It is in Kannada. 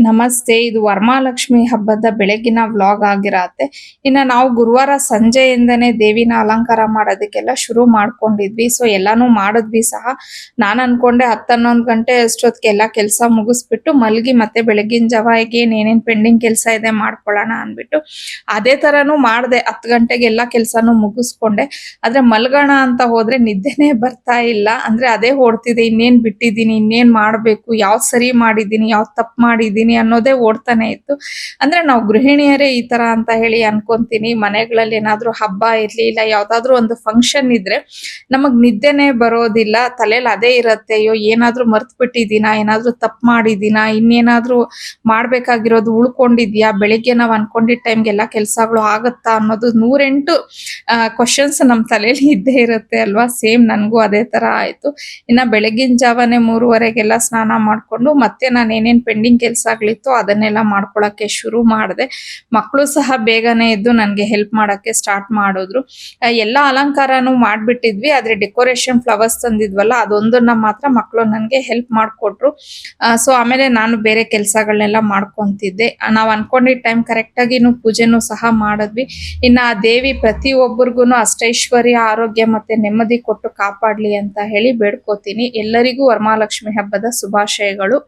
ನಮಸ್ತೆ. ಇದು ವರಮಹಾಲಕ್ಷ್ಮಿ ಹಬ್ಬದ ಬೆಳಗಿನ ವ್ಲಾಗ್ ಆಗಿರತ್ತೆ. ಇನ್ನ ನಾವು ಗುರುವಾರ ಸಂಜೆಯಿಂದನೇ ದೇವಿನ ಅಲಂಕಾರ ಮಾಡೋದಕ್ಕೆಲ್ಲ ಶುರು ಮಾಡ್ಕೊಂಡಿದ್ವಿ. ಸೊ ಎಲ್ಲಾನು ಮಾಡಿದ್ವಿ ಸಹ. ನಾನು ಅನ್ಕೊಂಡೆ 10-11 ಗಂಟೆ ಅಷ್ಟೊತ್ತಿಗೆ ಎಲ್ಲ ಕೆಲಸ ಮುಗಿಸ್ಬಿಟ್ಟು ಮಲಗಿ ಮತ್ತೆ ಬೆಳಗಿನ ಜಾವ ಏನೇನ್ ಪೆಂಡಿಂಗ್ ಕೆಲಸ ಇದೆ ಮಾಡ್ಕೊಳ್ಳೋಣ ಅಂದ್ಬಿಟ್ಟು ಅದೇ ತರನು ಮಾಡಿದೆ. 10 ಗಂಟೆಗೆ ಎಲ್ಲ ಕೆಲಸನೂ ಮುಗಿಸ್ಕೊಂಡೆ. ಆದ್ರೆ ಮಲ್ಗೋಣ ಅಂತ ಹೋದ್ರೆ ನಿದ್ದೆನೇ ಬರ್ತಾ ಇಲ್ಲ. ಅಂದ್ರೆ ಅದೇ ಓಡ್ತಿದೆ, ಇನ್ನೇನ್ ಬಿಟ್ಟಿದ್ದೀನಿ, ಇನ್ನೇನ್ ಮಾಡ್ಬೇಕು, ಯಾವ್ದು ಸರಿ ಮಾಡಿದ್ದೀನಿ, ಯಾವ್ದು ತಪ್ಪು ಮಾಡಿದ್ದೀನಿ ಅನ್ನೋದೇ ಓಡ್ತಾನೆ ಇತ್ತು. ಅಂದ್ರೆ ನಾವು ಗೃಹಿಣಿಯರೇ ಈ ತರ ಅಂತ ಹೇಳಿ ಅನ್ಕೊಂತೀನಿ. ಮನೆಗಳಲ್ಲಿ ಏನಾದ್ರೂ ಹಬ್ಬ ಇರ್ಲಿ, ಇಲ್ಲ ಯಾವ್ದಾದ್ರು ಒಂದು ಫಂಕ್ಷನ್ ಇದ್ರೆ ನಮಗ್ ನಿದ್ದೆನೆ ಬರೋದಿಲ್ಲ. ತಲೆಯಲ್ಲಿ ಅದೇ ಇರತ್ತೆ, ಅಯ್ಯೋ ಏನಾದ್ರೂ ಮರ್ತ್ ಬಿಟ್ಟಿದ್ದೀನಾ, ಏನಾದ್ರೂ ತಪ್ಪು ಮಾಡಿದೀನಾ, ಇನ್ನೇನಾದ್ರೂ ಮಾಡ್ಬೇಕಾಗಿರೋದು ಉಳ್ಕೊಂಡಿದ್ಯಾ, ಬೆಳಿಗ್ಗೆ ನಾವ್ ಅನ್ಕೊಂಡಿದ್ದ ಟೈಮ್ಗೆ ಎಲ್ಲಾ ಕೆಲ್ಸಗಳು ಆಗತ್ತಾ ಅನ್ನೋದು 108 ಕ್ವಶನ್ಸ್ ನಮ್ ತಲೆಯಲ್ಲಿ ಇದ್ದೇ ಇರುತ್ತೆ ಅಲ್ವಾ. ಸೇಮ್ ನನ್ಗೂ ಅದೇ ತರ ಆಯ್ತು. ಇನ್ನ ಬೆಳಗಿನ ಜಾವನೆ 3:30ಗೆಲ್ಲ ಸ್ನಾನ ಮಾಡ್ಕೊಂಡು ಮತ್ತೆ ನಾನು ಏನೇನ್ ಪೆಂಡಿಂಗ್ ಕೆಲ್ಸಗಳಿತ್ತು ಅದನ್ನೆಲ್ಲ ಮಾಡ್ಕೊಳಕ್ಕೆ ಶುರು ಮಾಡಿದೆ. ಮಕ್ಕಳು ಸಹ ಬೇಗನೆ ಎದ್ದು ನನ್ಗೆ ಹೆಲ್ಪ್ ಮಾಡಕ್ಕೆ ಸ್ಟಾರ್ಟ್ ಮಾಡಿದ್ರು. ಎಲ್ಲ ಅಲಂಕಾರನು ಮಾಡ್ಬಿಟ್ಟಿದ್ವಿ, ಆದ್ರೆ ಡೆಕೋರೇಷನ್ ಫ್ಲವರ್ಸ್ ತಂದಿದ್ವಲ್ಲ ಅದೊಂದನ್ನ ಮಾತ್ರ ಮಕ್ಕಳು ನನ್ಗೆ ಹೆಲ್ಪ್ ಮಾಡ್ಕೊಟ್ರು. ಸೊ ಆಮೇಲೆ ನಾನು ಬೇರೆ ಕೆಲ್ಸಗಳನ್ನೆಲ್ಲ ಮಾಡ್ಕೊಂತಿದ್ದೆ. ನಾವ್ ಅನ್ಕೊಂಡಿದ್ದ ಟೈಮ್ ಕರೆಕ್ಟ್ ಆಗಿನೂ ಪೂಜೆನೂ ಸಹ ಮಾಡಿದ್ವಿ. ಇನ್ನ ಆ ದೇವಿ ಪ್ರತಿಯೊಬ್ಬರಿಗೂನು ಅಷ್ಟೈಶ್ವರ್ಯ, ಆರೋಗ್ಯ ಮತ್ತೆ ನೆಮ್ಮದಿ ಕೊಟ್ಟು ಕಾಪಾಡ್ಲಿ ಅಂತ ಹೇಳಿ ಬೇಡ್ಕೋತೀನಿ. ಎಲ್ಲರಿಗೂ ವರಮಹಾಲಕ್ಷ್ಮಿ ಹಬ್ಬದ ಶುಭಾಶಯಗಳು.